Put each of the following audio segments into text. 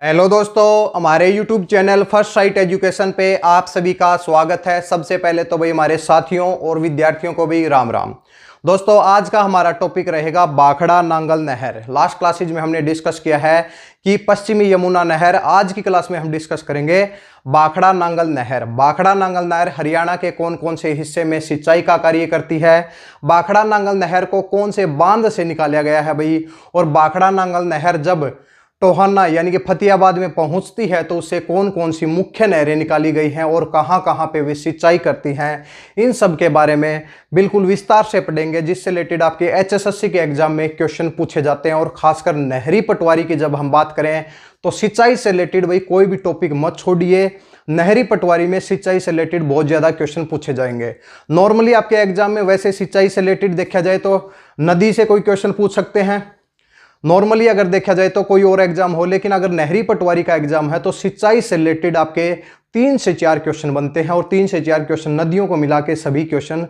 Hello दोस्तों, हमारे YouTube channel first sight education पे आप सभी का स्वागत है। सबसे पहले तो भाई हमारे साथियों और विद्यार्थियों को भी राम राम। दोस्तों, आज का हमारा टॉपिक रहेगा बाखड़ा नांगल नहर। लास्ट क्लासेज में हमने डिस्कस किया है कि पश्चिमी यमुना नहर। आज की क्लास में हम डिस्कस करेंगे बाखड़ा नांगल नहर। बाखड़ा नांगल नहर हरियाणा के कौन कौन से हिस्से में सिंचाई का कार्य करती है, बाखड़ा नांगल नहर को कौन से बांध से निकाला गया है भाई, और बाखड़ा नांगल नहर जब टोहाना यानी कि फतेहाबाद में पहुंचती है तो उससे कौन कौन सी मुख्य नहरें निकाली गई हैं और कहां कहां पे वे सिंचाई करती हैं, इन सब के बारे में बिल्कुल विस्तार से पढ़ेंगे, जिससे रिलेटेड आपके एचएसएससी के एग्जाम में क्वेश्चन पूछे जाते हैं। और खासकर नहरी पटवारी की जब हम बात करें तो सिंचाई से रिलेटेड भाई कोई भी टॉपिक मत छोड़िए। नहरी पटवारी में सिंचाई से रिलेटेड बहुत ज्यादा क्वेश्चन पूछे जाएंगे। नॉर्मली आपके एग्जाम में वैसे सिंचाई से रिलेटेड देखा जाए तो नदी से कोई क्वेश्चन पूछ सकते हैं, नॉर्मली अगर देखा जाए तो कोई और एग्जाम हो, लेकिन अगर नहरी पटवारी का एग्जाम है तो सिंचाई से रिलेटेड आपके 3 से 4 क्वेश्चन बनते हैं, और 3 से 4 क्वेश्चन नदियों को मिला के सभी क्वेश्चन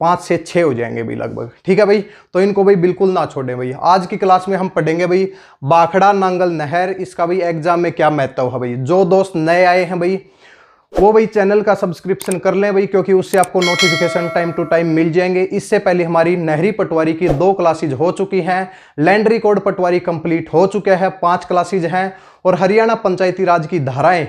5 से 6 हो जाएंगे भाई लगभग। ठीक है भाई, तो इनको भाई बिल्कुल ना छोड़ें भाई। आज की क्लास में हम पढ़ेंगे भाई बाखड़ा नांगल नहर, इसका भाई एग्जाम में क्या महत्व है भाई। जो दोस्त नए आए हैं भाई वो भाई चैनल का सब्सक्रिप्शन कर लें भाई, क्योंकि उससे आपको नोटिफिकेशन टाइम टू टाइम मिल जाएंगे। इससे पहले हमारी नहरी पटवारी की 2 क्लासेज हो चुकी हैं, लैंड रिकॉर्ड पटवारी कंप्लीट हो चुके हैं, 5 क्लासेज हैं, और हरियाणा पंचायती राज की धाराएं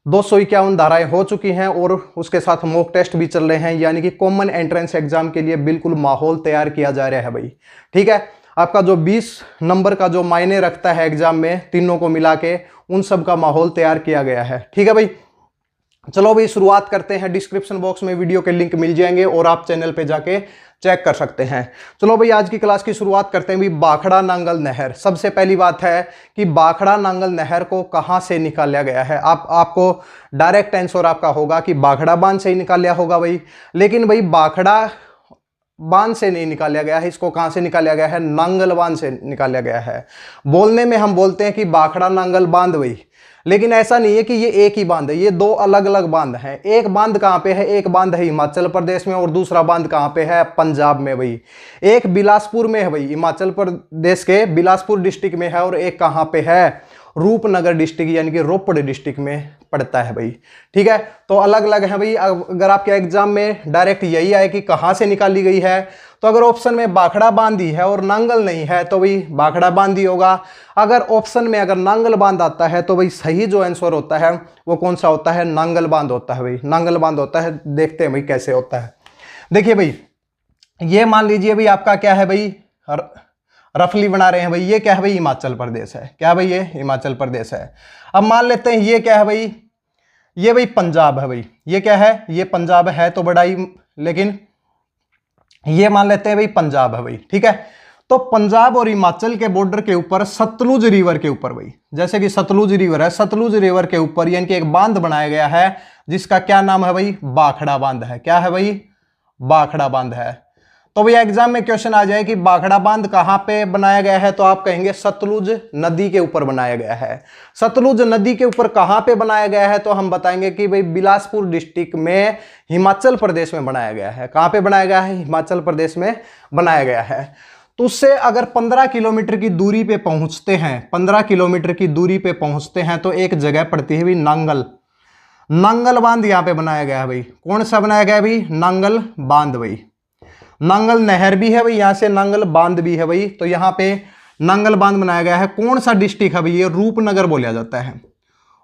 251 धाराएं हो चुकी हैं, और उसके साथ मॉक टेस्ट भी चल रहे हैं, यानी कि कॉमन एंट्रेंस एग्जाम के लिए बिल्कुल माहौल तैयार किया जा रहा है भाई। ठीक है, आपका जो 20 नंबर का जो मायने रखता है एग्जाम में, तीनों को मिला के उन सब का माहौल तैयार किया गया है। ठीक है भाई, चलो भाई शुरुआत करते हैं। डिस्क्रिप्शन बॉक्स में वीडियो के लिंक मिल जाएंगे और आप चैनल पे जाके चेक कर सकते हैं। चलो भाई आज की क्लास की शुरुआत करते हैं भाई बाखड़ा नांगल नहर। सबसे पहली बात है कि बाखड़ा नांगल नहर को कहां से निकाला गया है। आपको डायरेक्ट आंसर आपका होगा कि बाखड़ा बांध से ही निकाला होगा भाई, लेकिन भाई बाखड़ा बांध से नहीं निकाला गया है। इसको कहां से निकाला गया है? नांगल बांध से निकाला गया है। बोलने में हम बोलते हैं कि बाखड़ा नांगल बांध भाई, लेकिन ऐसा नहीं है कि ये एक ही बांध है, ये 2 अलग अलग बांध हैं। एक बांध कहां पे है? एक बांध है हिमाचल प्रदेश में, और दूसरा बांध कहां पे है? पंजाब में भाई। एक बिलासपुर में है भाई, हिमाचल प्रदेश के बिलासपुर डिस्ट्रिक्ट में है, और एक कहां पे है? रूपनगर डिस्ट्रिक्ट यानी कि रोपड़ डिस्ट्रिक्ट में पड़ता है भाई। ठीक है, तो अलग अलग है भाई। अगर आपके एग्जाम में डायरेक्ट यही आए कि कहां से निकाली गई है, तो अगर ऑप्शन में बाखड़ा बांधी है और नांगल नहीं है तो भाई बाखड़ा बांधी होगा। अगर ऑप्शन में अगर नांगल बांध आता है तो भाई सही जो आंसर होता है वो कौन सा होता है? नांगल बांध होता है भाई, नांगल बांध होता है। देखते हैं भाई कैसे होता है। देखिए भाई, ये मान लीजिए भाई आपका क्या है भाई, रफली बना रहे हैं भाई, ये क्या है भाई? हिमाचल प्रदेश है। क्या भाई? ये हिमाचल प्रदेश है। अब मान लेते हैं ये क्या है भाई? ये भाई पंजाब है भाई। ये क्या है? ये पंजाब है तो बड़ा ही, लेकिन ये मान लेते हैं भाई पंजाब है भाई। ठीक है, तो पंजाब और हिमाचल के बॉर्डर के ऊपर सतलुज रिवर के ऊपर भाई, जैसे कि सतलुज रिवर है, सतलुज रिवर के ऊपर यानी कि एक बांध बनाया गया है जिसका क्या नाम है भाई? बाखड़ा बांध है। क्या है भाई? बाखड़ा बांध है। तो भाई एग्जाम में क्वेश्चन आ जाए कि बाखड़ा बांध कहां पे बनाया गया है, तो आप कहेंगे सतलुज नदी के ऊपर बनाया गया है। सतलुज नदी के ऊपर कहां पे बनाया गया है, तो हम बताएंगे कि भाई बिलासपुर डिस्ट्रिक्ट में हिमाचल प्रदेश में बनाया गया है। कहां पे बनाया गया है? हिमाचल प्रदेश में बनाया गया है। तो उससे अगर 15 किलोमीटर की दूरी पे पहुंचते हैं, 15 किलोमीटर की दूरी पे पहुंचते हैं तो एक जगह पड़ती है भाई नांगल। नांगल बांध यहां पे बनाया गया है भाई। कौन सा बनाया गया है भाई? नांगल बांध भाई। नांगल नहर भी है भाई, यहां से नांगल बांध भी है भाई। तो यहां पे नांगल बांध बनाया गया है। कौन सा डिस्ट्रिक्ट है भाई? ये रूपनगर बोला जाता है।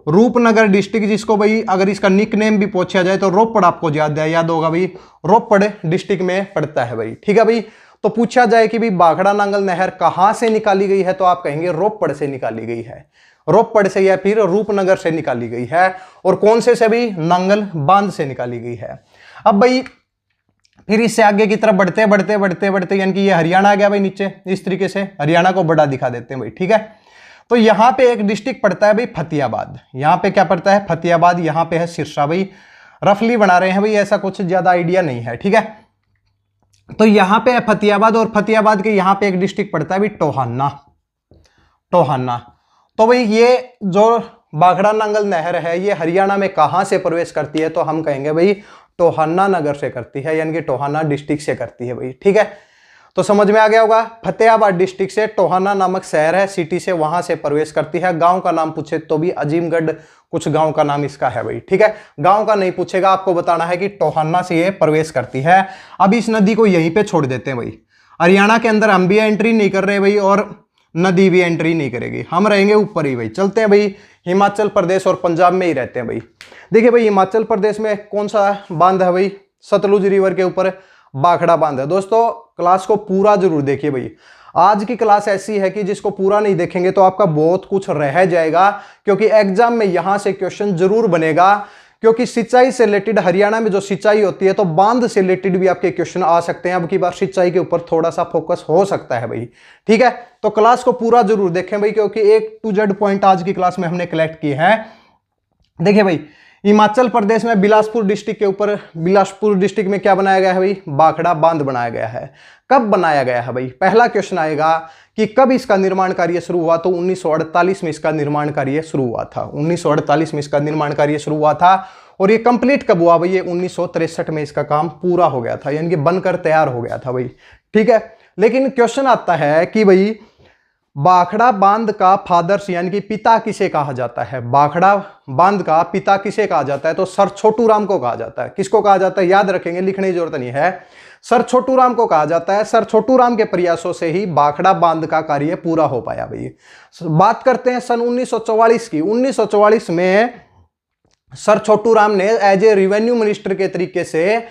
रूपनगर डिस्ट्रिक्ट, जिसको भाई अगर इसका निक नेम भी पूछा जाए तो रोपड़ आपको याद होगा भाई, रोपड़ डिस्ट्रिक्ट में पड़ता है भाई। ठीक है भाई, तो पूछा जाए कि भाई बाखड़ा नांगल नहर कहां से निकाली गई है, तो आप कहेंगे रोपड़ से निकाली गई है। रोपड़ से या फिर रूपनगर से निकाली गई है। और कौन से भी? नांगल बांध से निकाली गई है। अब भाई फिर इससे आगे की तरफ बढ़ते बढ़ते बढ़ते बढ़ते यानी कि ये हरियाणा आ गया भाई नीचे। इस तरीके से हरियाणा को बड़ा दिखा देते हैं भाई। ठीक है, तो यहां पे एक डिस्ट्रिक्ट पड़ता है भाई फतेहाबाद। यहां पे क्या पड़ता है? फतेहाबाद। यहां पे है सिरसा भाई। रफली बना रहे हैं भाई, ऐसा कुछ ज्यादा आइडिया नहीं है। ठीक है, तो यहां पे है फतेहाबाद, और फतेहाबाद के यहां पे एक डिस्ट्रिक्ट पड़ता है भाई टोहाना। टोहाना। तो भाई ये जो बाखड़ा नांगल नहर है ये हरियाणा में कहां से प्रवेश करती है, तो हम कहेंगे भाई टोहाना नगर से करती है, यानी कि टोहाना डिस्ट्रिक्ट से करती है भाई। ठीक है, तो समझ में आ गया होगा। फतेहाबाद डिस्ट्रिक्ट से टोहाना नामक शहर है, सिटी से, वहां से प्रवेश करती है। गांव का नाम पूछे तो भी अजीमगढ़ कुछ गांव का नाम इसका है भाई, ठीक है। गांव का नहीं पूछेगा, आपको बताना है कि टोहाना से ये प्रवेश करती है। अब इस नदी को यहीं पे छोड़ देते हैं भाई। हरियाणा के अंदर हम भी एंट्री नहीं कर रहे भाई और नदी भी एंट्री नहीं करेगी, हम रहेंगे ऊपर ही भाई। चलते हैं भाई, हिमाचल प्रदेश और पंजाब में ही रहते हैं भाई। देखिए भाई, हिमाचल प्रदेश में कौन सा बांध है भाई? सतलुज रिवर के ऊपर भाखड़ा बांध है। दोस्तों क्लास को पूरा जरूर देखिए भाई। आज की क्लास ऐसी है कि जिसको पूरा नहीं देखेंगे तो आपका बहुत कुछ रह जाएगा, क्योंकि एग्जाम में यहां से क्वेश्चन जरूर बनेगा। क्योंकि सिंचाई से रिलेटेड, हरियाणा में जो सिंचाई होती है तो बांध से रिलेटेड भी आपके क्वेश्चन आ सकते हैं। अब की बार सिंचाई के ऊपर थोड़ा सा फोकस हो सकता है भाई, ठीक है। तो क्लास को पूरा जरूर देखें भाई, क्योंकि एक टू जेड पॉइंट आज की क्लास में हमने कलेक्ट किए हैं। देखिए भाई, हिमाचल प्रदेश में बिलासपुर डिस्ट्रिक्ट के ऊपर, बिलासपुर डिस्ट्रिक्ट में क्या बनाया गया है भाई? भाखड़ा बांध बनाया गया है। कब बनाया गया है भाई? पहला क्वेश्चन आएगा कि कब इसका निर्माण कार्य शुरू हुआ? तो 1948 में इसका निर्माण कार्य शुरू हुआ था। 1948 में इसका निर्माण कार्य शुरू हुआ था। और ये कंप्लीट कब हुआ भाई? ये 1963 में इसका काम पूरा हो गया था, यानी कि बनकर तैयार हो गया था भाई, ठीक है। लेकिन क्वेश्चन आता है कि भाई भाखड़ा बांध का फादर्स यानी कि पिता किसे कहा जाता है? भाखड़ा बांध का पिता किसे कहा जाता है? तो सर छोटू राम को कहा जाता है। किसको कहा जाता है? याद रखेंगे, लिखने की जरूरत नहीं है। सर छोटू राम को कहा जाता है। सर छोटू राम के प्रयासों से ही भाखड़ा बांध का कार्य पूरा हो पाया भाई। बात करते हैं सन 1944 की। 1944 में सर छोटू राम ने एज ए रेवेन्यू मिनिस्टर के तरीके से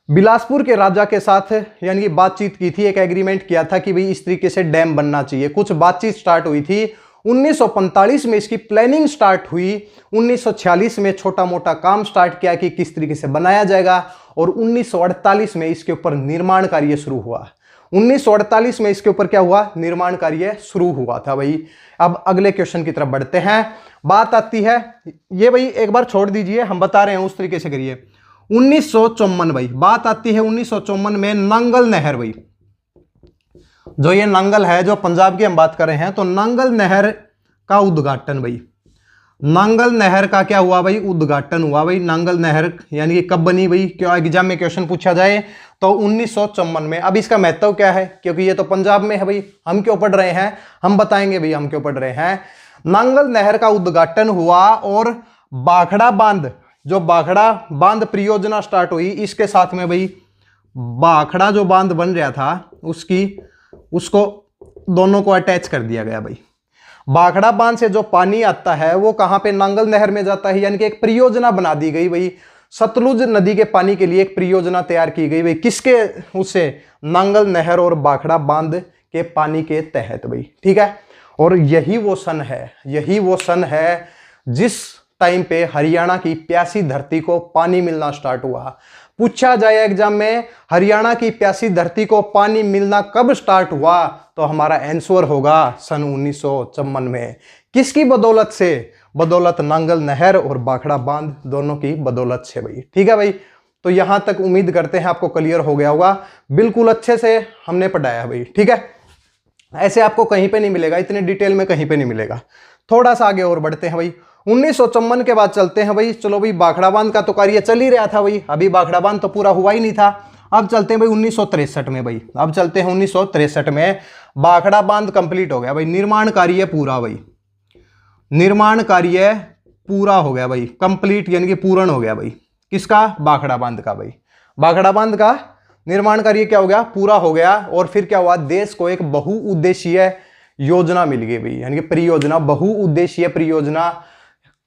बिलासपुर के राजा के साथ यानी कि बातचीत की थी, एक एग्रीमेंट किया था कि भाई इस तरीके से डैम बनना चाहिए। कुछ बातचीत स्टार्ट हुई थी। 1945 में इसकी प्लानिंग स्टार्ट हुई। 1946 में छोटा मोटा काम स्टार्ट किया कि किस तरीके से बनाया जाएगा, और 1948 में इसके ऊपर निर्माण कार्य शुरू हुआ। 1948 में इसके ऊपर क्या हुआ? निर्माण कार्य शुरू हुआ था भाई। अब अगले क्वेश्चन की तरफ बढ़ते हैं। बात आती है, ये भाई एक बार छोड़ दीजिए, हम बता रहे हैं उस तरीके से करिए। 1954 भाई, बात आती है 1954 में नंगल नहर भाई। जो ये नंगल है, जो पंजाब की हम बात कर रहे हैं, तो नंगल नहर का उद्घाटन भाई। नंगल नहर का क्या हुआ भाई? उद्घाटन हुआ भाई। नंगल नहर यानी कि कब बनी भाई? क्यों एग्जाम में क्वेश्चन पूछा जाए तो 1954 में। अब इसका महत्व क्या है? क्योंकि ये तो पंजाब में है भाई, हम क्यों पढ़ रहे हैं, हम बताएंगे भाई हम क्यों पढ़ रहे हैं। नंगल नहर का उद्घाटन हुआ और भाखड़ा बांध, जो भाखड़ा बांध परियोजना स्टार्ट हुई, इसके साथ में भाई भाखड़ा जो बांध बन रहा था उसको दोनों को अटैच कर दिया गया भाई। भाखड़ा बांध से जो पानी आता है वो कहां पे? नंगल नहर में जाता है, यानी कि एक परियोजना बना दी गई भाई। सतलुज नदी के पानी के लिए एक परियोजना तैयार की गई भाई। किसके? उससे नंगल नहर और भाखड़ा बांध के पानी के तहत भाई, ठीक है। और यही वो सन है जिस टाइम पे हरियाणा की प्यासी धरती को पानी मिलना स्टार्ट हुआ। पूछा जाए एग्जाम में, हरियाणा की प्यासी धरती को पानी मिलना कब स्टार्ट हुआ? तो हमारा आंसर होगा सन 1954 में। किसकी बदौलत से? बदौलत नंगल नहर और भाखड़ा बांध, दोनों की बदौलत से भाई, ठीक है भाई। तो यहां तक उम्मीद करते हैं आपको क्लियर हो गया होगा। बिल्कुल अच्छे से हमने पढ़ाया भाई, ठीक है। ऐसे आपको कहीं पे नहीं मिलेगा, इतने डिटेल में कहीं पे नहीं मिलेगा। थोड़ा सा आगे और बढ़ते हैं भाई। 1954 के बाद चलते हैं भाई। चलो भाई, भाखड़ा बांध का तो कार्य चल ही रहा था भाई, अभी भाखड़ा बांध तो पूरा हुआ ही नहीं था। अब चलते हैं भाई 1963 में भाई। अब चलते हैं 1963 में। भाखड़ा बांध कंप्लीट हो गया भाई, निर्माण कार्य पूरा भाई, निर्माण कार्य पूरा हो गया भाई, कंप्लीट यानी कि पूर्ण हो गया भाई। किसका? भाखड़ा बांध का भाई। भाखड़ा बांध का निर्माण कार्य क्या हो गया? पूरा हो गया। और फिर क्या हुआ? देश को एक बहुउद्देशीय योजना मिल गई भाई, यानी कि परियोजना, बहुउद्देशीय परियोजना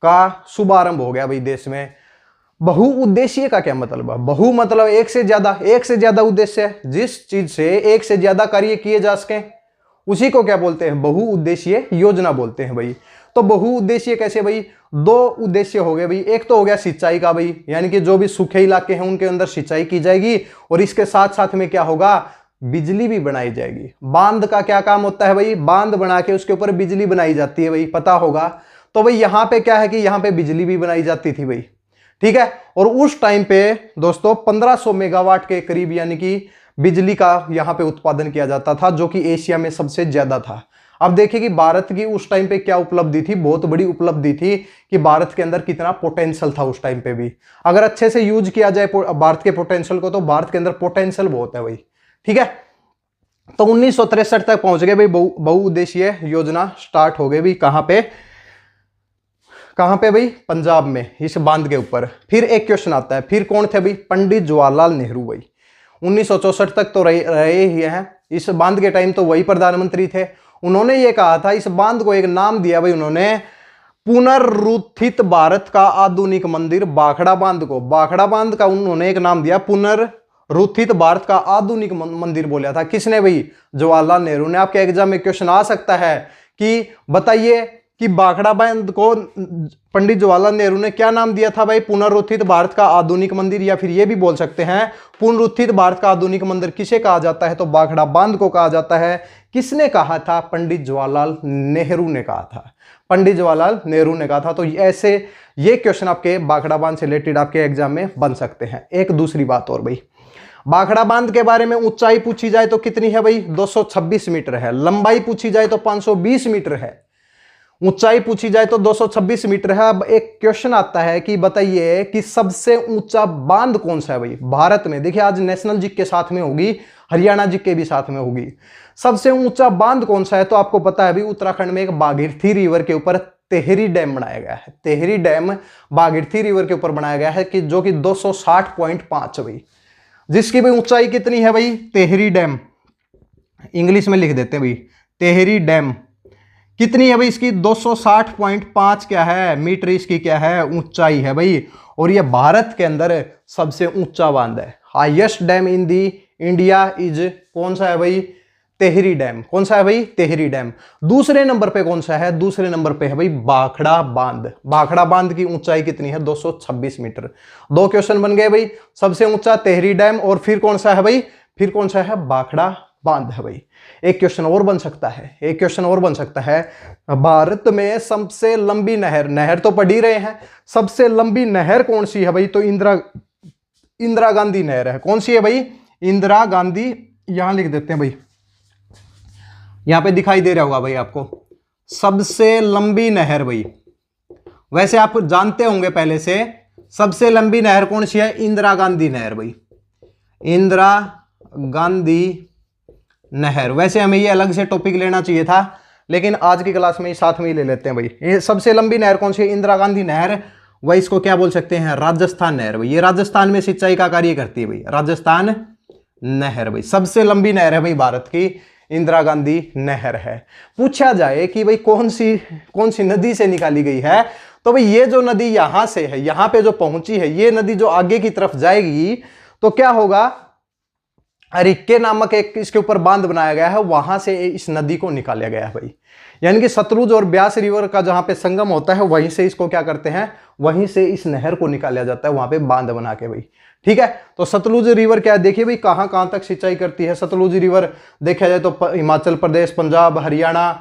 का शुभारंभ हो गया भाई देश में। बहुउद्देशीय का क्या मतलब है? बहु मतलब एक से ज्यादा उद्देश्य है। जिस चीज से एक से ज्यादा कार्य किए जा सके उसी को क्या बोलते हैं? बहुउद्देशीय योजना बोलते हैं भाई। तो बहुउद्देशीय कैसे भाई? दो उद्देश्य हो गए भाई। एक तो हो गया सिंचाई का भाई, यानी कि जो भी सूखे इलाके हैं उनके अंदर सिंचाई की जाएगी, और इसके साथ साथ में क्या होगा? बिजली भी बनाई जाएगी। बांध का क्या काम होता है भाई? बांध बना के उसके ऊपर बिजली बनाई जाती है भाई, पता होगा। तो भाई यहां पे क्या है कि यहां पे बिजली भी बनाई जाती थी भाई, ठीक है। और उस टाइम पे दोस्तों 1500 मेगावाट के करीब यानी कि बिजली का यहां पे उत्पादन किया जाता था, जो कि एशिया में सबसे ज्यादा था। अब देखिए कि भारत की उस टाइम पे क्या उपलब्धि थी, बहुत बड़ी उपलब्धि थी कि भारत के अंदर कितना पोटेंशियल था उस टाइम पे भी। अगर अच्छे से यूज किया जाए भारत के पोटेंशियल को, तो भारत के अंदर पोटेंशियल बहुत है भाई, ठीक है। तो 1963 तक पहुंच गए भाई, बहुउद्देशीय योजना स्टार्ट हो गई भाई। कहां पे भाई? पंजाब में, इस बांध के ऊपर। फिर एक क्वेश्चन आता है, फिर कौन थे भाई? पंडित जवाहरलाल नेहरू भाई। 1964 तक तो रहे ही हैं, इस बांध के टाइम तो वही प्रधानमंत्री थे। उन्होंने ये कहा था, इस बांध को एक नाम दिया भाई उन्होंने, पुनर्रुत्थित भारत का आधुनिक मंदिर भाखड़ा बांध को। भाखड़ा बांध का उन्होंने एक नाम दिया, पुनर्रुत्थित भारत का आधुनिक मंदिर बोला था। किसने भाई? जवाहरलाल नेहरू ने। आपके एग्जाम में क्वेश्चन आ सकता है कि बताइए कि भाखड़ा बांध को पंडित जवाहरलाल नेहरू ने क्या नाम दिया था भाई? पुनर्रुत्थित भारत का आधुनिक मंदिर, या फिर यह भी बोल सकते हैं पुनरुत्थित भारत का आधुनिक मंदिर किसे कहा जाता है? तो भाखड़ा बांध को कहा जाता है। किसने कहा था? पंडित जवाहरलाल नेहरू ने कहा था। पंडित जवाहरलाल नेहरू ने कहा था। तो ऐसे ये क्वेश्चन आपके भाखड़ा बांध से रिलेटेड आपके एग्जाम में बन सकते हैं। एक दूसरी बात और भाई, भाखड़ा बांध के बारे में ऊंचाई पूछी जाए तो कितनी है भाई? 226 मीटर है। लंबाई पूछी जाए तो 520 मीटर है। ऊंचाई पूछी जाए तो 226 मीटर है। अब एक क्वेश्चन आता है कि बताइए कि सबसे ऊंचा बांध कौन सा है भाई भारत में? देखिए आज नेशनल जी के साथ में होगी, हरियाणा जी के भी साथ में होगी। सबसे ऊंचा बांध कौन सा है? तो आपको पता है भाई, उत्तराखंड में एक भागीरथी रिवर के ऊपर तेहरी डैम बनाया गया है। तेहरी डैम भागीरथी रिवर के ऊपर बनाया गया है, कि जो कि 260.5 भाई, जिसकी भाई ऊंचाई कितनी है भाई? तेहरी डैम, इंग्लिश में लिख देते हैं भाई, तेहरी डैम कितनी है भाई? इसकी 260.5 क्या है मीटर, इसकी क्या है ऊंचाई है भाई। और ये भारत के अंदर सबसे ऊंचा बांध है। Highest dam in the India is कौन सा है भाई? तेहरी डैम। कौन सा है भाई? तेहरी डैम। दूसरे नंबर पे कौन सा है? दूसरे नंबर पे है भाई भाखड़ा बांध। भाखड़ा बांध की ऊंचाई कितनी है? 226 मीटर। दो क्वेश्चन बन गए भाई, सबसे ऊंचा तेहरी डैम, और फिर कौन सा है भाई? फिर कौन सा है? भाखड़ा बांध है भाई। एक क्वेश्चन और बन सकता है, एक क्वेश्चन और बन सकता है, भारत में सबसे लंबी नहर, नहर तो पढ़ ही रहे हैं, सबसे लंबी नहर कौन सी है भाई? तो इंदिरा गांधी नहर है। कौन सी है भाई? इंदिरा गांधी। यहां लिख देते हैं भाई, यहां पे दिखाई दे रहा होगा भाई आपको, सबसे लंबी नहर भाई। वैसे आप जानते होंगे पहले से, सबसे लंबी नहर कौन सी है? इंदिरा गांधी नहर भाई, इंदिरा गांधी नहर। वैसे हमें ये अलग से टॉपिक लेना चाहिए था, लेकिन आज की क्लास में साथ में ही ले लेते हैं भाई। ये सबसे लंबी नहर कौन सी है? इंदिरा गांधी नहर। वही इसको क्या बोल सकते हैं? राजस्थान नहर भाई। ये राजस्थान में सिंचाई का कार्य करती है भाई, राजस्थान नहर भाई। सबसे लंबी नहर है भाई भारत की, इंदिरा गांधी नहर है। पूछा जाए कि भाई कौन सी नदी से निकाली गई है, तो भाई ये जो नदी यहां से है, यहां पे जो पहुंची है, ये नदी जो आगे की तरफ जाएगी तो क्या होगा? अरिक्के नामक एक इसके ऊपर बांध बनाया गया है, वहां से इस नदी को निकाला गया है भाई। यानी कि सतलुज और ब्यास रिवर का जहां पे संगम होता है, वहीं से इसको क्या करते हैं? वहीं से इस नहर को निकाला जाता है, वहां पे बांध बना के भाई। ठीक है, तो सतलुज रिवर क्या है? देखिए भाई कहां कहां तक सिंचाई करती है सतलुज रिवर। देखा जाए तो हिमाचल प्रदेश, पंजाब, हरियाणा,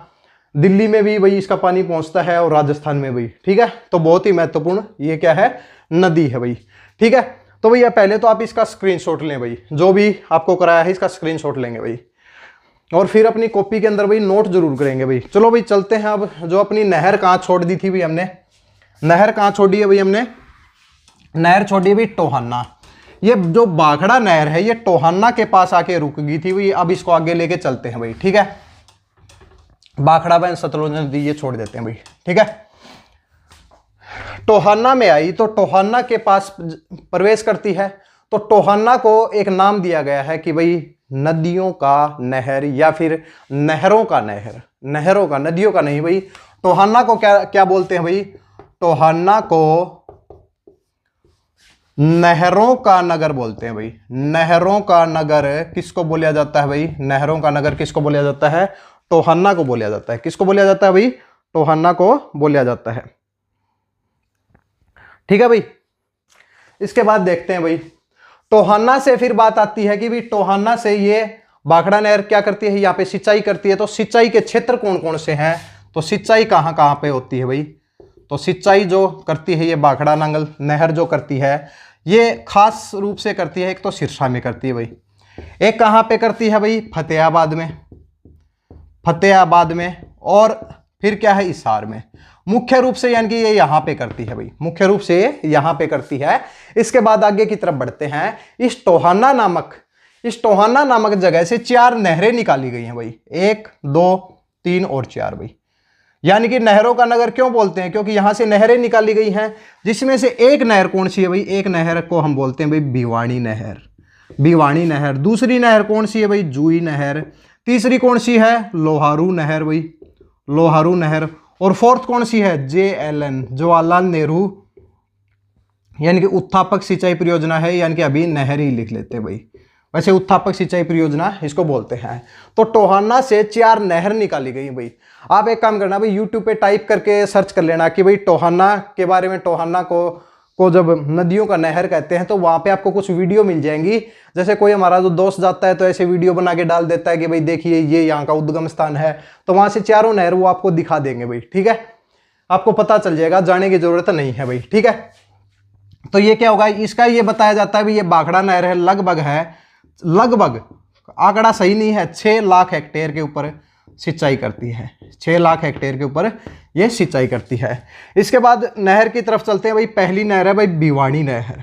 दिल्ली में भी भाई इसका पानी पहुंचता है, और राजस्थान में भी। ठीक है, तो बहुत ही महत्वपूर्ण ये क्या है? नदी है भाई। ठीक है, तो भैया पहले तो आप इसका स्क्रीनशॉट लें भाई, जो भी आपको कराया है इसका स्क्रीनशॉट लेंगे भाई, और फिर अपनी कॉपी के अंदर भाई नोट जरूर करेंगे भाई। चलो भाई चलते हैं अब, जो अपनी नहर कहाँ छोड़ दी थी भाई हमने, नहर कहाँ छोड़ी है भाई हमने? नहर छोड़ी है भाई टोहाना। ये जो भाखड़ा नहर है ये टोहाना के पास आके रुक गई थी भाई। अब इसको आगे लेके चलते हैं भाई। ठीक है, भाखड़ा बांध, सतलुज नदी ये छोड़ देते हैं भाई। ठीक है, टोहाना में आई तो टोहाना के पास प्रवेश करती है, तो टोहाना को एक नाम दिया गया है कि भाई नदियों का नहर, या फिर नहरों का नहर। नहरों का, नदियों का नहीं भाई। टोहाना को क्या क्या बोलते हैं भाई? टोहाना को नहरों का नगर बोलते हैं भाई। नहरों का नगर किसको बोला जाता है भाई? नहरों का नगर किसको बोला जाता है? टोहाना को बोला जाता है। किसको बोला जाता है भाई? टोहाना को बोला जाता है। ठीक है भाई, इसके बाद देखते हैं भाई, टोहाना से फिर बात आती है कि भाई टोहाना से ये भाखड़ा नहर क्या करती है? यहाँ पे सिंचाई करती है। तो सिंचाई के क्षेत्र कौन कौन से हैं? तो सिंचाई कहाँ कहाँ पे होती है भाई? तो सिंचाई जो करती है ये भाखड़ा नहर जो करती है, ये खास रूप से करती है, एक तो सिरसा में करती है भाई, एक कहाँ पे करती है भाई? फतेहाबाद में, फतेहाबाद में, और फिर क्या है? हिसार में। मुख्य रूप से यानी कि ये यहां पे करती है भाई, मुख्य रूप से यहां पे करती है। इसके बाद आगे की तरफ बढ़ते हैं। इस टोहाना नामक इस टोहाना नामक जगह से 4 नहरें निकाली गई हैं भाई, 1 2 3 और 4 भाई। यानी कि नहरों का नगर क्यों बोलते हैं, क्योंकि यहां से नहरें निकाली गई हैं, जिसमें से एक नहर कौन सी है भाई, एक नहर को हम बोलते हैं भाई भिवानी नहर, भिवानी नहर। दूसरी नहर कौन सी है भाई, जूही नहर। तीसरी कौन सी है, लोहारू नहर भाई, लोहारू नहर। और फोर्थ कौन सी है, JLN, जवाहरलाल नेहरू यानी कि उत्थापक सिंचाई परियोजना है, यानी कि अभी नहर ही लिख लेते हैं भाई, वैसे उत्थापक सिंचाई परियोजना इसको बोलते हैं। तो टोहाना से 4 नहर निकाली गई भाई। आप एक काम करना भाई, यूट्यूब पे टाइप करके सर्च कर लेना कि भाई टोहाना के बारे में, टोहाना को जब नदियों का नहर कहते हैं तो वहां पे आपको कुछ वीडियो मिल जाएंगी। जैसे कोई हमारा जो दोस्त जाता है तो ऐसे वीडियो बना के डाल देता है कि भाई देखिए ये यहाँ का उद्गम स्थान है, तो वहां से चारों नहर वो आपको दिखा देंगे भाई, ठीक है, आपको पता चल जाएगा, जाने की जरूरत नहीं है भाई, ठीक है। तो ये क्या होगा, इसका ये बताया जाता है भाई ये भाखड़ा नहर है, लगभग आंकड़ा सही नहीं है, 6 लाख हेक्टेयर के ऊपर सिंचाई करती है, 6 लाख हेक्टेयर के ऊपर ये सिंचाई करती है। इसके बाद नहर की तरफ चलते हैं भाई। पहली नहर है भाई भिवानी नहर,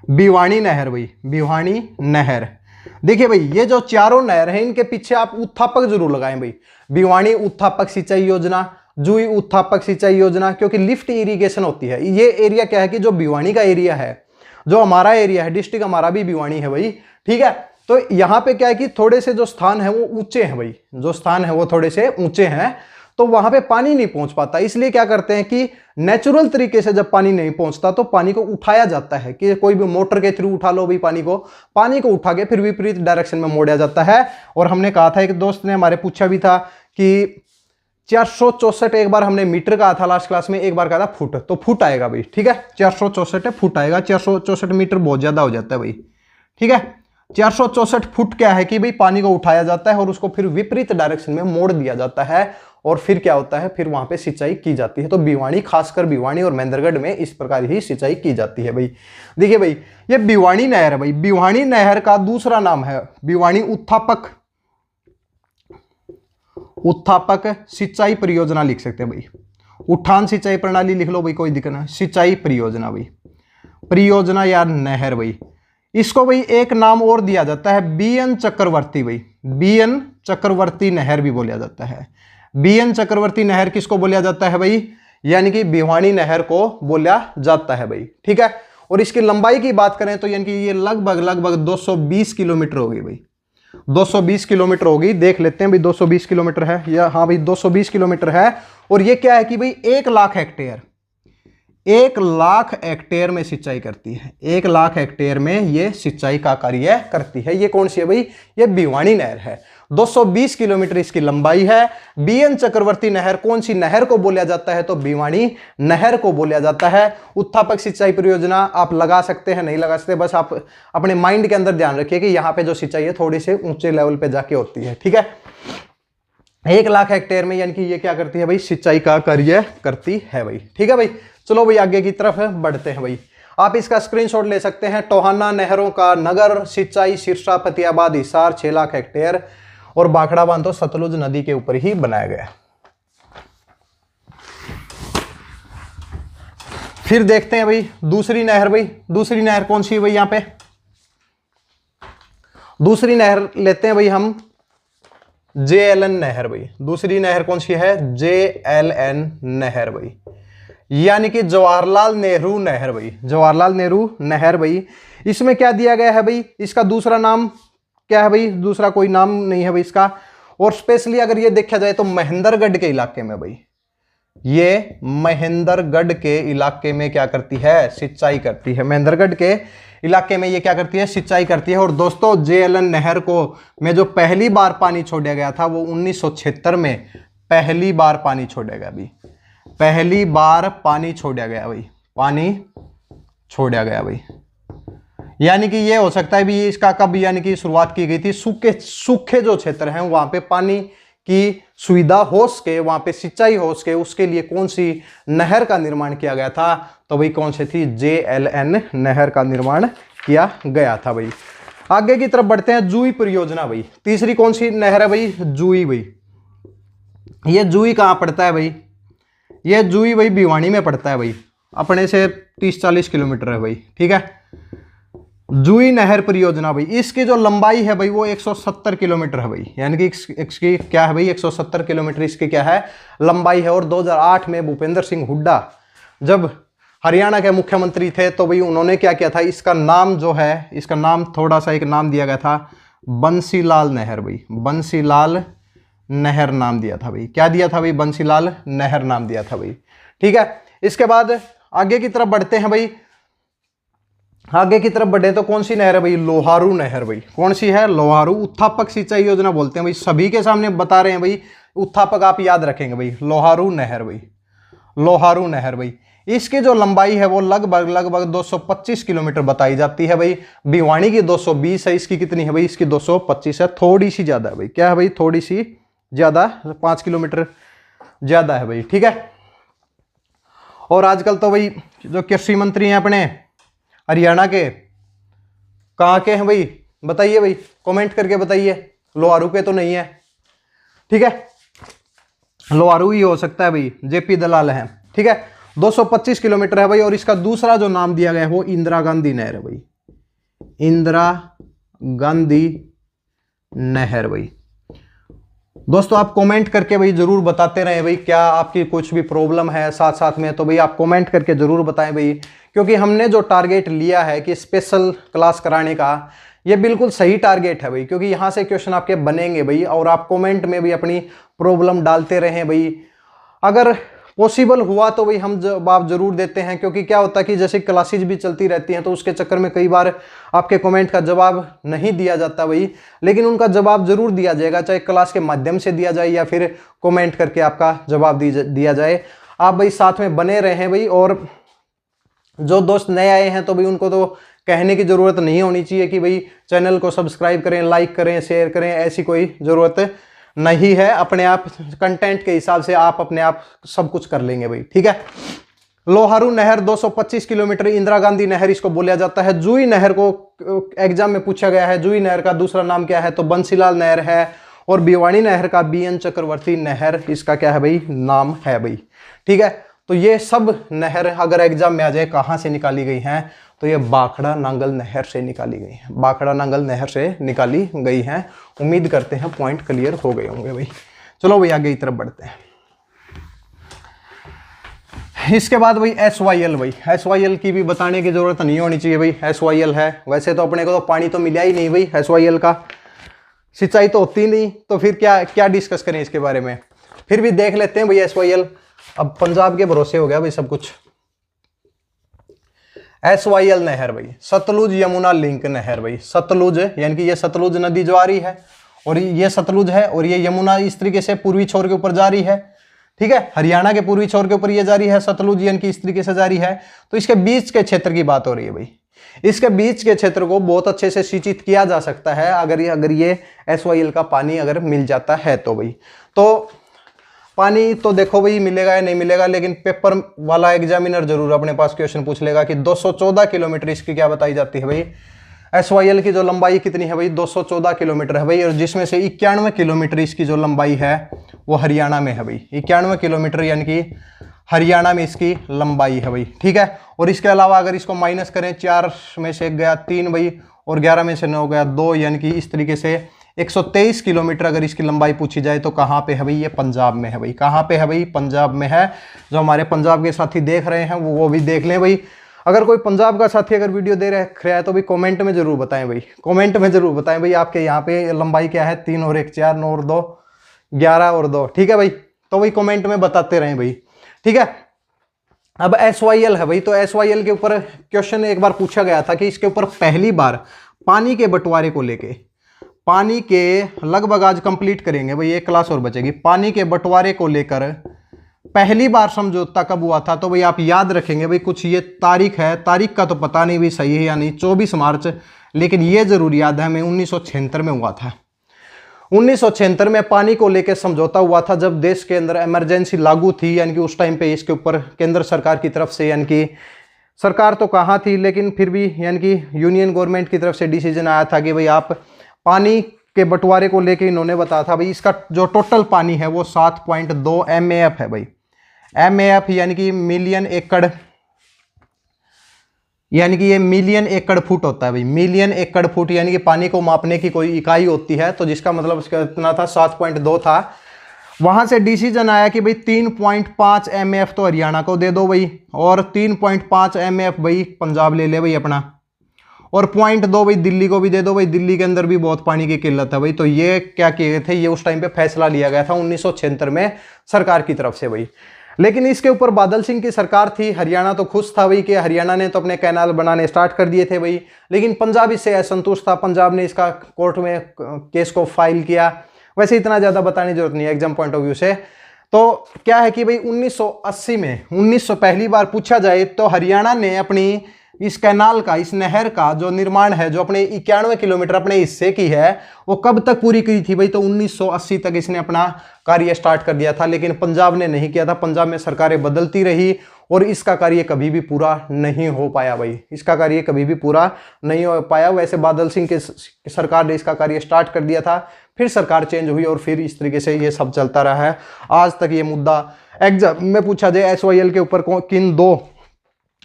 भिवानी नहर भाई, भिवानी नहर। देखिए भाई ये जो चारों नहर हैं इनके पीछे आप उत्थापक जरूर लगाएं भाई, भिवानी उत्थापक सिंचाई योजना, जूही उत्थापक सिंचाई योजना, क्योंकि लिफ्ट इरिगेशन होती है। ये एरिया क्या है कि जो भिवानी का एरिया है, जो हमारा एरिया है, डिस्ट्रिक्ट हमारा भी भिवानी है भाई, ठीक है। तो यहाँ पे क्या है कि थोड़े से जो स्थान है वो ऊंचे हैं भाई, जो स्थान है वो थोड़े से ऊंचे हैं, तो वहां पे पानी नहीं पहुंच पाता। इसलिए क्या करते हैं कि नेचुरल तरीके से जब पानी नहीं पहुंचता तो पानी को उठाया जाता है, कि कोई भी मोटर के थ्रू उठा लो भाई, पानी को उठा के फिर विपरीत डायरेक्शन में मोड़ा जाता है। और हमने कहा था, एक दोस्त ने हमारे पूछा भी था कि 464, एक बार हमने मीटर कहा था लास्ट क्लास में, एक बार कहा था फुट, तो फुट आएगा भाई, ठीक है, 464 है, फुट आएगा। 464 मीटर बहुत ज्यादा हो जाता है भाई, ठीक है। 464 फुट क्या है कि भाई पानी को उठाया जाता है और उसको फिर विपरीत डायरेक्शन में मोड़ दिया जाता है, और फिर क्या होता है, फिर वहां पे सिंचाई की जाती है। तो भिवानी, खासकर भिवानी और महेंद्रगढ़ में इस प्रकार ही सिंचाई की जाती है भाई। देखिए भाई ये भिवानी नहर है भाई, भिवानी नहर का दूसरा नाम है भिवानी उत्थापक सिंचाई परियोजना लिख सकते हैं भाई, उठान सिंचाई प्रणाली लिख लो भाई, कोई दिक्कत नहीं, सिंचाई परियोजना भाई, परियोजना या नहर भाई। इसको भाई एक नाम और दिया जाता है, BN चक्रवर्ती भाई, BN चक्रवर्ती नहर भी बोला जाता है। BN चक्रवर्ती नहर किसको बोला जाता है भाई, यानी कि भिवानी नहर को बोला जाता है भाई, ठीक है। और इसकी लंबाई की बात करें तो यानी कि ये लगभग 220 किलोमीटर होगी भाई, 220 किलोमीटर होगी। देख लेते हैं भाई 220 किलोमीटर है या, हाँ भाई 220 किलोमीटर है। और ये क्या है कि भाई 1 लाख हेक्टेयर में सिंचाई करती है, 1 लाख हेक्टेयर में ये सिंचाई का कार्य करती है। ये कौन सी है भाई, ये भिवानी नहर है, 220 किलोमीटर इसकी लंबाई है। BN चक्रवर्ती नहर कौन सी नहर को बोला जाता है, तो भिवानी नहर को बोला जाता है। उत्थापक सिंचाई परियोजना आप लगा सकते हैं, नहीं लगा सकते, बस आप अपने माइंड के अंदर ध्यान रखिए कि यहाँ पे जो सिंचाई है थोड़ी से ऊंचे लेवल पे जाके होती है, ठीक है। 1 लाख हेक्टेयर में यानी कि ये क्या करती है भाई, सिंचाई का कार्य करती है भाई, ठीक है भाई। चलो भाई आगे की तरफ बढ़ते हैं भाई। आप इसका स्क्रीनशॉट ले सकते हैं। टोहाना नहरों का नगर सिंचाई सिरसा, फतेहाबाद, हिसार 6 लाख हेक्टेयर, और भाखड़ा बांध तो सतलुज नदी के ऊपर ही बनाया गया। फिर देखते हैं भाई दूसरी नहर भाई, दूसरी नहर कौन सी है भाई, यहां पे दूसरी नहर लेते हैं भाई हम, JLN नहर भाई। दूसरी नहर कौन सी है, JLN नहर भाई, यानी कि जवाहरलाल नेहरू नहर भाई, जवाहरलाल नेहरू नहर भाई। इसमें क्या दिया गया है भाई, इसका दूसरा नाम क्या है भाई, दूसरा कोई नाम नहीं है भाई इसका। और स्पेशली अगर ये देखा जाए तो महेंद्रगढ़ के इलाके में भाई, ये महेंद्रगढ़ के इलाके में क्या करती है, सिंचाई करती है। महेंद्रगढ़ के इलाके में ये क्या करती है, सिंचाई करती है। और दोस्तों JLN नहर को में जो पहली बार पानी छोड़ा गया था वो 1976 में पहली बार पानी छोड़ा गया भाई, पहली बार पानी छोड़ा गया भाई, पानी छोड़ा गया भाई। यानी कि ये हो सकता है भी इसका कब यानी कि शुरुआत की गई थी, सूखे जो क्षेत्र हैं वहां पे पानी की सुविधा हो सके, वहां पे सिंचाई हो सके, उसके लिए कौन सी नहर का निर्माण किया गया था, तो भाई कौन सी थी, JLN नहर का निर्माण किया गया था भाई। आगे की तरफ बढ़ते हैं, जूही परियोजना भाई। तीसरी कौन सी नहर है भाई, जूही भाई। ये जूही कहां पड़ता है भाई, ये जूही भाई भिवानी में पड़ता है भाई, अपने से 30-40 किलोमीटर है भाई, ठीक है। जुई नहर परियोजना भाई, इसकी जो लंबाई है भाई वो 170 किलोमीटर है भाई, यानी कि इसकी क्या है भाई 170 किलोमीटर इसकी क्या है लंबाई है। और 2008 में भूपेंद्र सिंह हुड्डा जब हरियाणा के मुख्यमंत्री थे तो भाई उन्होंने क्या किया था, इसका नाम जो है, इसका नाम थोड़ा सा एक नाम दिया गया था बंसीलाल नहर भाई, बंसीलाल नहर नाम दिया था भाई। क्या दिया था भाई, बंसीलाल नहर नाम दिया था भाई। ठीक है, इसके बाद आगे की तरफ बढ़ते हैं भाई, आगे की तरफ बढ़े तो कौन सी नहर है भाई, लोहारू नहर भाई। कौन सी है, लोहारू। उत्थापक सिंचाई योजना बोलते हैं भाई, सभी के सामने बता रहे हैं भाई, उत्थापक आप याद रखेंगे भाई, लोहारू नहर भाई, लोहारू नहर भाई। इसकी जो लंबाई है वो लगभग 225 किलोमीटर बताई जाती है भाई। भिवानी की 220 है, इसकी कितनी है भाई, इसकी 225 है, थोड़ी सी ज्यादा है भाई। क्या है भाई, थोड़ी सी ज्यादा, 5 किलोमीटर ज्यादा है भाई। ठीक है, और आजकल तो भाई जो कृषि मंत्री हैं अपने हरियाणा के, कहाँ के हैं भाई, बताइए भाई, कमेंट करके बताइए। लोहारू के तो नहीं है, ठीक है, लोहारू ही हो सकता है भाई, जेपी दलाल है। ठीक है, 225 किलोमीटर है भाई। और इसका दूसरा जो नाम दिया गया है वो इंदिरा गांधी नहर है भाई, इंदिरा गांधी नहर भाई। दोस्तों आप कमेंट करके भाई जरूर बताते रहे भाई, क्या आपकी कुछ भी प्रॉब्लम है साथ साथ में, तो भाई आप कमेंट करके जरूर बताएं भाई, क्योंकि हमने जो टारगेट लिया है कि स्पेशल क्लास कराने का, ये बिल्कुल सही टारगेट है भाई, क्योंकि यहाँ से क्वेश्चन आपके बनेंगे भाई। और आप कमेंट में भी अपनी प्रॉब्लम डालते रहें भाई, अगर पॉसिबल हुआ तो भाई हम जवाब जरूर देते हैं। क्योंकि क्या होता है कि जैसे क्लासेज भी चलती रहती हैं तो उसके चक्कर में कई बार आपके कमेंट का जवाब नहीं दिया जाता भाई, लेकिन उनका जवाब जरूर दिया जाएगा, चाहे क्लास के माध्यम से दिया जाए या फिर कमेंट करके आपका जवाब दिया जाए। आप भाई साथ में बने रहें भाई, और जो दोस्त नए आए हैं तो भाई उनको तो कहने की ज़रूरत नहीं होनी चाहिए कि भाई चैनल को सब्सक्राइब करें, लाइक करें, शेयर करें, ऐसी कोई ज़रूरत नहीं है। अपने आप कंटेंट के हिसाब से आप अपने आप सब कुछ कर लेंगे भाई। ठीक है, लोहारू नहर 225 किलोमीटर, इंदिरा गांधी नहर इसको बोला जाता है। जुई नहर को एग्जाम में पूछा गया है, जुई नहर का दूसरा नाम क्या है, तो बंसीलाल नहर है। और भिवानी नहर का BN चक्रवर्ती नहर इसका क्या है भाई, नाम है भाई। ठीक है, तो ये सब नहर अगर एग्जाम में आ जाए कहाँ से निकाली गई हैं, तो ये बाखड़ा नांगल नहर से निकाली गई है, बाखड़ा नांगल नहर से निकाली गई हैं। उम्मीद करते हैं पॉइंट क्लियर हो गए होंगे भाई। चलो भाई आगे की तरफ बढ़ते हैं। इसके बाद भाई SYL भाई, SYL की भी बताने की जरूरत नहीं होनी चाहिए भाई। SYL है, वैसे तो अपने को तो पानी तो मिला ही नहीं भाई, SYL का सिंचाई तो होती नहीं, तो फिर क्या क्या डिस्कस करें इसके बारे में। फिर भी देख लेते हैं भाई SYL, अब पंजाब के भरोसे हो गया भाई सब कुछ। SYL नहर भाई, सतलुज यमुना लिंक नहर भाई। सतलुज यानी कि ये सतलुज नदी जो आ रही है, और ये सतलुज है, और ये यमुना इस तरीके से पूर्वी छोर के ऊपर जा रही है। ठीक है, हरियाणा के पूर्वी छोर के ऊपर ये जा रही है सतलुज, यानी कि इस तरीके से जा रही है। तो इसके बीच के क्षेत्र की बात हो रही है भाई। इसके बीच के क्षेत्र को बहुत अच्छे से सिंचित किया जा सकता है अगर ये SYL का पानी अगर मिल जाता है तो भाई। तो पानी तो देखो भाई मिलेगा या नहीं मिलेगा, लेकिन पेपर वाला एग्जामिनर जरूर अपने पास क्वेश्चन पूछ लेगा कि 214 किलोमीटर इसकी क्या बताई जाती है भाई। SYL की जो लंबाई कितनी है भाई, 214 किलोमीटर है भाई। और जिसमें से 91 किलोमीटर इसकी जो लंबाई है वो हरियाणा में है भाई। 91 किलोमीटर यानी कि हरियाणा में इसकी लंबाई है भाई। ठीक है, और इसके अलावा अगर इसको माइनस करें, 4 में से गया 3 भाई, और 11 में से 9 गया 2, यानी कि इस तरीके से 123 किलोमीटर अगर इसकी लंबाई पूछी जाए तो कहाँ पे है भाई, ये पंजाब में है भाई। कहाँ पे है भाई, पंजाब में है। जो हमारे पंजाब के साथी देख रहे हैं वो भी देख लें भाई। अगर कोई पंजाब का साथी अगर वीडियो दे रहा है तो भाई कमेंट में जरूर बताएं भाई, कमेंट में जरूर बताएं भाई आपके यहाँ पे लंबाई क्या है। 3 और 1 4, 9 और 2 11 और 2। ठीक है भाई, तो भाई कमेंट में बताते रहें भाई। ठीक है, अब SYL है भाई, तो SYL के ऊपर क्वेश्चन एक बार पूछा गया था कि इसके ऊपर पहली बार पानी के बंटवारे को लेके, पानी के लगभग आज कंप्लीट करेंगे भाई, एक क्लास और बचेगी। पानी के बंटवारे को लेकर पहली बार समझौता कब हुआ था, तो भाई आप याद रखेंगे भाई, कुछ ये तारीख है, तारीख का तो पता नहीं भाई सही है या नहीं, 24 मार्च, लेकिन ये जरूर याद है हमें 1976 में हुआ था। 1976 में पानी को लेकर समझौता हुआ था, जब देश के अंदर इमरजेंसी लागू थी, यानी कि उस टाइम पे इसके ऊपर केंद्र सरकार की तरफ से, यानी कि सरकार तो कहाँ थी लेकिन फिर भी यानी कि यूनियन गवर्नमेंट की तरफ से डिसीजन आया था कि भाई आप पानी के बंटवारे को लेके इन्होंने बताया था भाई इसका जो टोटल पानी है वो 7.2 MAF है भाई। MAF यानी कि मिलियन एकड़ यानी कि ये मिलियन एकड़ फुट होता है भाई, मिलियन एकड़ फुट, यानी कि पानी को मापने की कोई इकाई होती है। तो जिसका मतलब उसका इतना था 7.2 था। वहां से डिसीजन आया कि भाई 3.5 MF तो हरियाणा को दे दो भाई, और 3.5 MF भाई पंजाब ले ले भाई अपना, और 0.2 भाई दिल्ली को भी दे दो भाई, दिल्ली के अंदर भी बहुत पानी की किल्लत है भाई। तो ये क्या किए थे, ये उस टाइम पे फैसला लिया गया था 1976 में सरकार की तरफ से भाई। लेकिन इसके ऊपर बादल सिंह की सरकार थी, हरियाणा तो खुश था भाई कि हरियाणा ने तो अपने कैनाल बनाने स्टार्ट कर दिए थे भाई। लेकिन पंजाब इससे असंतुष्ट था, पंजाब ने इसका कोर्ट में केस को फाइल किया। वैसे इतना ज़्यादा बताने की जरूरत नहीं है एग्जाम पॉइंट ऑफ व्यू से। तो क्या है कि भाई 1980 में 1900 पहली बार पूछा जाए तो हरियाणा ने अपनी इस कैनाल का, इस नहर का जो निर्माण है, जो अपने 91 किलोमीटर अपने हिस्से की है, वो कब तक पूरी की थी भाई, तो 1980 तक इसने अपना कार्य स्टार्ट कर दिया था। लेकिन पंजाब ने नहीं किया था, पंजाब में सरकारें बदलती रही और इसका कार्य कभी भी पूरा नहीं हो पाया भाई, इसका कार्य कभी भी पूरा नहीं हो पाया। वैसे बादल सिंह के सरकार ने इसका कार्य स्टार्ट कर दिया था, फिर सरकार चेंज हुई और फिर इस तरीके से ये सब चलता रहा है आज तक। ये मुद्दा एग्जाम में पूछा जाए SYL के ऊपर किन दो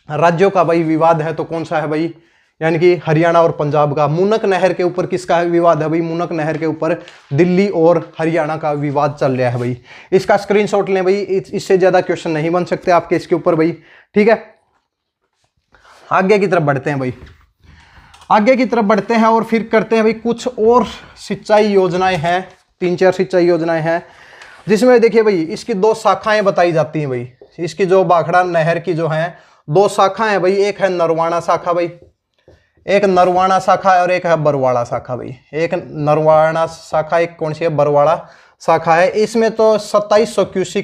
राज्यों का भाई विवाद है, तो कौन सा है भाई, यानी कि हरियाणा और पंजाब का। मुनक नहर के ऊपर किसका विवाद है भाई, मुनक नहर के ऊपर दिल्ली और हरियाणा का विवाद चल रहा है भाई। इसका स्क्रीनशॉट लें भाई, इससे ज्यादा क्वेश्चन नहीं बन सकते आपके इसके ऊपर भाई, ठीक है। आगे की तरफ बढ़ते हैं भाई, आगे की तरफ बढ़ते हैं और फिर करते हैं भाई कुछ और सिंचाई योजनाएं हैं, 3-4 सिंचाई योजनाएं हैं, जिसमें देखिए भाई इसकी 2 शाखाएं बताई जाती हैं भाई। इसकी जो भाखड़ा नहर की जो है 2 शाखा है भाई, एक है नरवाणा शाखा भाई, एक नरवाणा शाखा और एक है बरवाड़ा शाखा भाई। एक नरवाणा शाखा, एक कौन सी है, बरवाड़ा शाखा है। इसमें तो 2700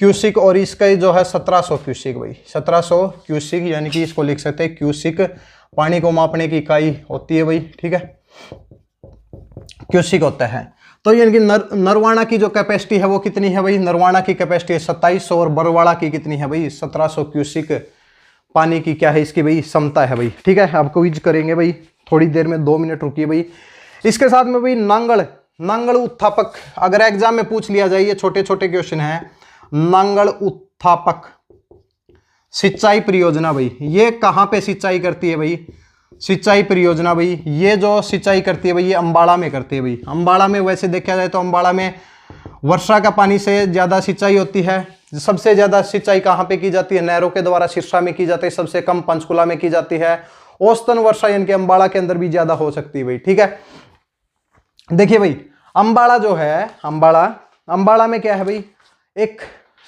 क्यूसिक और इसका जो है 1700 क्यूसिक भाई, 1700 क्यूसिक, यानी कि इसको लिख सकते हैं क्यूसिक, पानी को मापने की इकाई होती है भाई, ठीक है, क्यूसिक होता है। तो यानी कि नरवाणा की जो कैपेसिटी है वो कितनी है भाई, नरवाणा की कैपेसिटी है 2700 और बरवाड़ा की कितनी है भाई, 1700 क्यूसिक पानी की क्या है इसकी भाई क्षमता है भाई, ठीक है। आपको यूज करेंगे भाई थोड़ी देर में, 2 मिनट रुकिए भाई। इसके साथ में भाई नांगल उत्थापक, अगर एग्जाम में पूछ लिया जाए, ये छोटे छोटे क्वेश्चन है। नांगल उत्थापक सिंचाई परियोजना भाई, ये कहाँ पे सिंचाई करती है भाई, सिंचाई परियोजना भाई, ये जो सिंचाई करती है भाई ये अंबाड़ा में करती है भाई। अंबाड़ा में वैसे देखा जाए तो अंबाड़ा में वर्षा का पानी से ज़्यादा सिंचाई होती है। सबसे ज़्यादा सिंचाई कहाँ पे की जाती है, नहरों के द्वारा सिरसा में की जाती है, सबसे कम पंचकुला में की जाती है। औसतन वर्षा यानी कि अंबाड़ा के अंदर भी ज़्यादा हो सकती है भाई, ठीक है। देखिए भाई अंबाड़ा जो है, अंबाड़ा में क्या है भाई, एक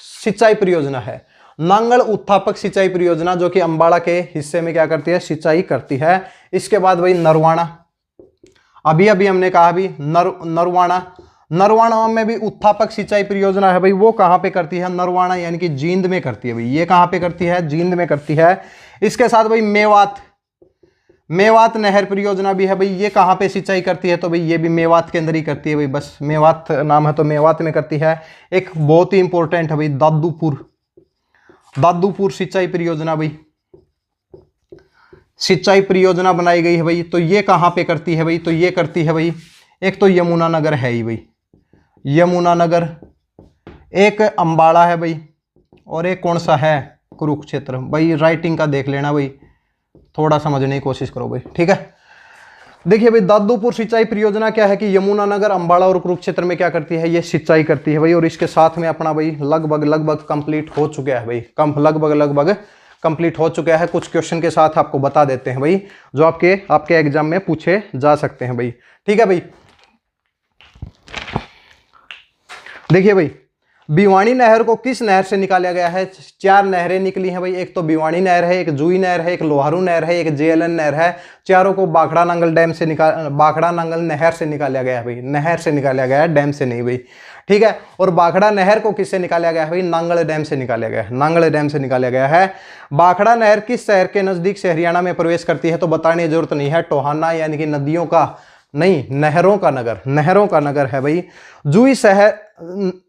सिंचाई परियोजना है नांगल उत्थापक सिंचाई परियोजना, जो कि अंबाड़ा के हिस्से में क्या करती है, सिंचाई करती है। इसके बाद भाई नरवाणा, अभी हमने कहा भी नरवाणा में भी उत्थापक सिंचाई परियोजना है भाई, वो कहाँ पे करती है, नरवाणा यानी कि जींद में करती है भाई। ये कहाँ पे करती है, जींद में करती है। इसके साथ भाई मेवात नहर परियोजना भी है भाई, ये कहाँ पे सिंचाई करती है, तो भाई ये भी मेवात के अंदर ही करती है भाई, बस मेवात नाम है तो मेवात में करती है। एक बहुत ही इंपॉर्टेंट है भाई दादूपुर सिंचाई परियोजना भाई, सिंचाई परियोजना बनाई गई है भाई। तो ये कहाँ पे करती है भाई, तो ये करती है भाई, एक तो यमुनानगर है ही भाई, यमुनानगर, एक अंबाड़ा है भाई, और एक कौन सा है, कुरुक्षेत्र भाई। राइटिंग का देख लेना भाई, थोड़ा समझने की कोशिश करो भाई, ठीक है। देखिए भाई दादूपुर सिंचाई परियोजना क्या है कि यमुनानगर, अंबाड़ा और कुरुक्षेत्र में क्या करती है, ये सिंचाई करती है भाई। और इसके साथ में अपना भाई लगभग कंप्लीट हो चुका है भाई, लगभग कंप्लीट हो चुका है। कुछ क्वेश्चन के साथ आपको बता देते हैं भाई, जो आपके एग्जाम में पूछे जा सकते हैं भाई, ठीक है भाई। देखिए भाई भिवानी नहर को किस नहर से निकाला गया है, 4 नहरें निकली हैं भाई। एक तो भिवानी नहर है, एक जूही नहर है, एक लोहारू नहर है, एक JLN नहर है। चारों को भाखड़ा नांगल नहर से निकाला गया है भाई, नहर से निकाला गया है, डैम से नहीं भाई, ठीक है। और भाखड़ा नहर को किससे निकाला गया है भाई, नांगल डैम से निकाला गया है, नांगल डैम से निकाला गया है। भाखड़ा नहर किस शहर के नजदीक से हरियाणा में प्रवेश करती है, तो बताने की जरूरत नहीं है, टोहाना यानी कि नदियों का नहीं, नहरों का नगर है भाई।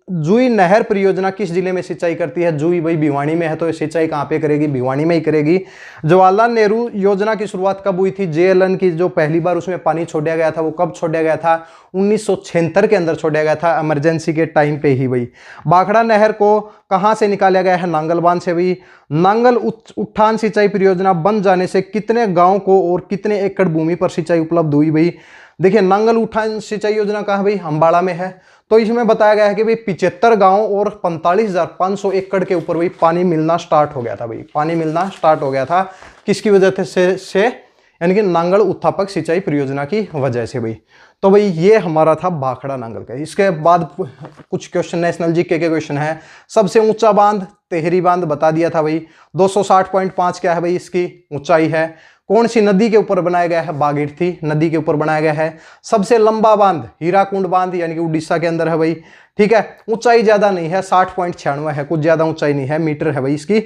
जुई नहर परियोजना किस जिले में सिंचाई करती है? जुई भाई भिवानी में है, तो ये सिंचाई कहाँ पे करेगी? भिवानी में ही करेगी। जवाहरलाल नेहरू योजना की शुरुआत कब हुई थी? जेएलएन की जो पहली बार उसमें पानी छोड़ा गया था वो कब छोड़ा गया था? 1976 के अंदर छोड़ा गया था, इमरजेंसी के टाइम पे ही भाई। भाखड़ा नहर को कहाँ से निकाला गया है? नांगल बांध से भाई। नांगल उठान सिंचाई परियोजना बन जाने से कितने गाँव को और कितने एकड़ भूमि पर सिंचाई उपलब्ध हुई भाई? देखिए, नांगल उठान सिंचाई योजना कहाँ भाई? अम्बाड़ा में है। तो इसमें बताया गया है कि भाई 75 गांव और 45,500 एकड़ के ऊपर भाई पानी मिलना स्टार्ट हो गया था भाई। पानी मिलना स्टार्ट हो गया था किसकी वजह से यानी कि नांगल उत्थापक सिंचाई परियोजना की वजह से भाई। तो भाई ये हमारा था भाखड़ा नांगल का। इसके बाद कुछ क्वेश्चन नेशनल जीके के क्वेश्चन है। सबसे ऊंचा बांध तेहरी बांध बता दिया था भाई। 260.5 क्या है भाई इसकी ऊंचाई है। कौन सी नदी के ऊपर बनाया गया है? भागीरथी नदी के ऊपर बनाया गया है। सबसे लंबा बांध हीराकुंड बांध यानी कि उड़ीसा के अंदर है भाई। ठीक है, ऊंचाई ज्यादा नहीं है, 60.96 है, कुछ ज्यादा ऊंचाई नहीं है, मीटर है भाई इसकी।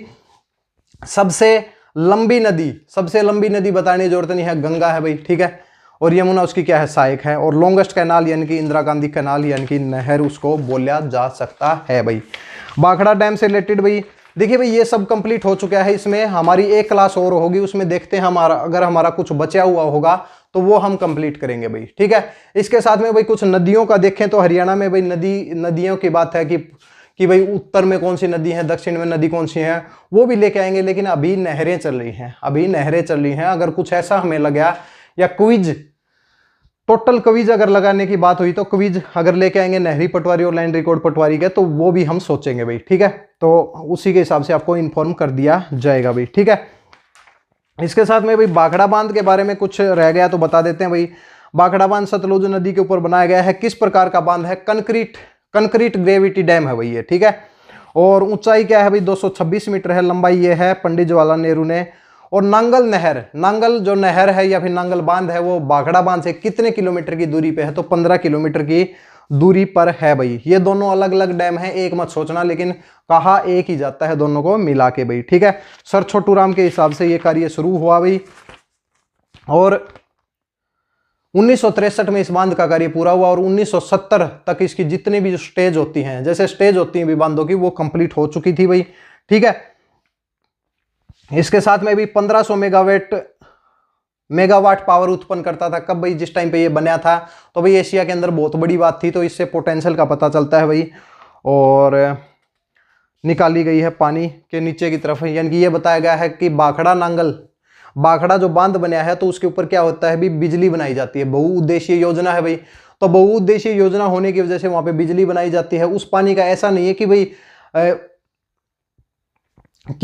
सबसे लंबी नदी बताने की जरूरत नहीं है, गंगा है भाई। ठीक है, और यमुना उसकी क्या है? सहायक है। और लॉन्गेस्ट कैनाल यानी कि इंदिरा गांधी कैनाल यानी कि नहर उसको बोला जा सकता है भाई। भाखड़ा डैम से रिलेटेड भाई देखिए भाई ये सब कंप्लीट हो चुका है। इसमें हमारी एक क्लास और होगी, उसमें देखते हैं अगर हमारा कुछ बचा हुआ होगा तो वो हम कंप्लीट करेंगे भाई। ठीक है, इसके साथ में भाई कुछ नदियों का देखें तो हरियाणा में भाई नदियों की बात है कि भाई उत्तर में कौन सी नदी है, दक्षिण में नदी कौन सी है, वो भी लेके आएंगे। लेकिन अभी नहरें चल रही हैं। अगर कुछ ऐसा हमें लगा या क्विज टोटल क्विज अगर लगाने की बात हुई तो क्विज अगर लेके आएंगे नहरी पटवारी और लैंड रिकॉर्ड पटवारी के, तो वो भी हम सोचेंगे भाई। ठीक है, तो उसी के हिसाब से आपको इन्फॉर्म कर दिया जाएगा भाई। ठीक है, इसके साथ में भाई भाखड़ा बांध के बारे में कुछ रह गया तो बता देते हैं भाई। भाखड़ा बांध सतलुज नदी के ऊपर बनाया गया है। किस प्रकार का बांध है? कंक्रीट ग्रेविटी डैम है भाई ये। ठीक है, और ऊंचाई क्या है भाई? 226 मीटर है। लंबाई ये है पंडित जवाहरलाल नेहरू ने। और नांगल जो नहर है या फिर नांगल बांध है वो भाखड़ा बांध से कितने किलोमीटर की दूरी पे है? तो 15 किलोमीटर की दूरी पर है भाई। ये दोनों अलग अलग डैम है, एक मत सोचना, लेकिन कहा एक ही जाता है दोनों को मिला के भाई। ठीक है, सर छोटू राम के हिसाब से ये कार्य शुरू हुआ भाई और 1963 में इस बांध का कार्य पूरा हुआ और 1970 तक इसकी जितनी भी स्टेज होती हैं, जैसे स्टेज होती हैं भी बांधों की, वो कंप्लीट हो चुकी थी भाई। ठीक है, इसके साथ में भी 1500 मेगावाट पावर उत्पन्न करता था। कब भाई? जिस टाइम पे ये बना था। तो भाई एशिया के अंदर बहुत बड़ी बात थी, तो इससे पोटेंशियल का पता चलता है भाई। और निकाली गई है पानी के नीचे की तरफ, यानी कि ये बताया गया है कि भाखड़ा जो बांध बना है तो उसके ऊपर क्या होता है भी? बिजली बनाई जाती है। बहुउद्देशीय योजना है भाई, तो बहुउद्देशीय योजना होने की वजह से वहां पे बिजली बनाई जाती है। उस पानी का ऐसा नहीं है कि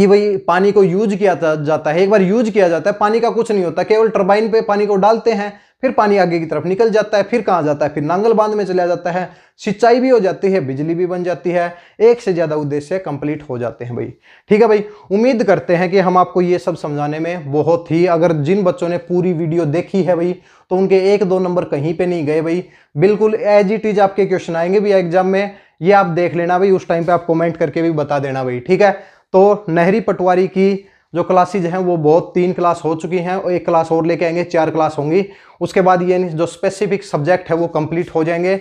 भाई पानी को यूज किया जाता है। एक बार यूज किया जाता है पानी का कुछ नहीं होता, केवल टरबाइन पे पानी को डालते हैं, फिर पानी आगे की तरफ निकल जाता है। फिर कहां जाता है? फिर नांगल बांध में चला जाता है। सिंचाई भी हो जाती है, बिजली भी बन जाती है, एक से ज्यादा उद्देश्य कंप्लीट हो जाते हैं भाई। ठीक है भाई, उम्मीद करते हैं कि हम आपको ये सब समझाने में बहुत ही, अगर जिन बच्चों ने पूरी वीडियो देखी है भाई तो उनके 1-2 नंबर कहीं पे नहीं गए भाई। बिल्कुल एज इट इज आपके क्वेश्चन आएंगे भी एग्जाम में, ये आप देख लेना भाई। उस टाइम पे आप कमेंट करके भी बता देना भाई। ठीक है, तो नहरी पटवारी की जो क्लासेज हैं वो बहुत 3 क्लास हो चुकी हैं और 1 क्लास और लेके आएंगे, 4 क्लास होंगी। उसके बाद ये जो स्पेसिफिक सब्जेक्ट है वो कंप्लीट हो जाएंगे।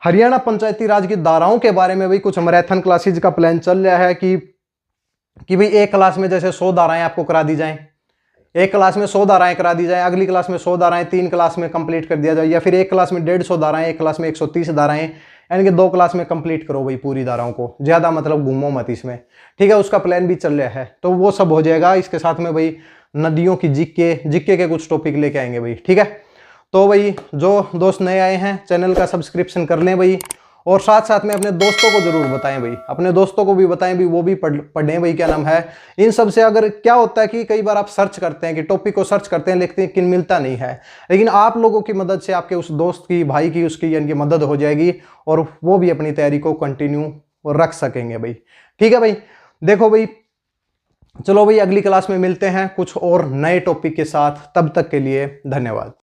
हरियाणा पंचायती राज की धाराओं के बारे में भी कुछ मैराथन क्लासेज का प्लान चल रहा है कि भाई एक क्लास में जैसे 100 धाराएं आपको करा दी जाएं, एक क्लास में 100 धाराएं करा दी जाएं, अगली क्लास में 100 धाराएं 3 क्लास में कंप्लीट कर दिया जाए, या फिर एक क्लास में 150 धाराएं, एक क्लास में 130 धाराएं, यानी कि 2 क्लास में कंप्लीट करो भाई पूरी धाराओं को, ज्यादा मतलब घूमो मत इसमें। ठीक है, उसका प्लान भी चल रहा है, तो वो सब हो जाएगा। इसके साथ में भाई नदियों की जीके के कुछ टॉपिक लेके आएंगे भाई। ठीक है, तो भाई जो दोस्त नए आए हैं चैनल का सब्सक्रिप्शन कर लें भाई, और साथ साथ में अपने दोस्तों को जरूर बताएं भाई, अपने दोस्तों को भी बताएं भी, वो भी पढ़ें भाई। क्या नाम है इन सब से? अगर क्या होता है कि कई बार आप सर्च करते हैं कि टॉपिक को सर्च करते हैं, लिखते हैं कि मिलता नहीं है, लेकिन आप लोगों की मदद से आपके उस दोस्त की, भाई की, उसकी यानी कि मदद हो जाएगी और वो भी अपनी तैयारी को कंटिन्यू रख सकेंगे भाई। ठीक है भाई, देखो भाई, चलो भाई अगली क्लास में मिलते हैं कुछ और नए टॉपिक के साथ। तब तक के लिए धन्यवाद।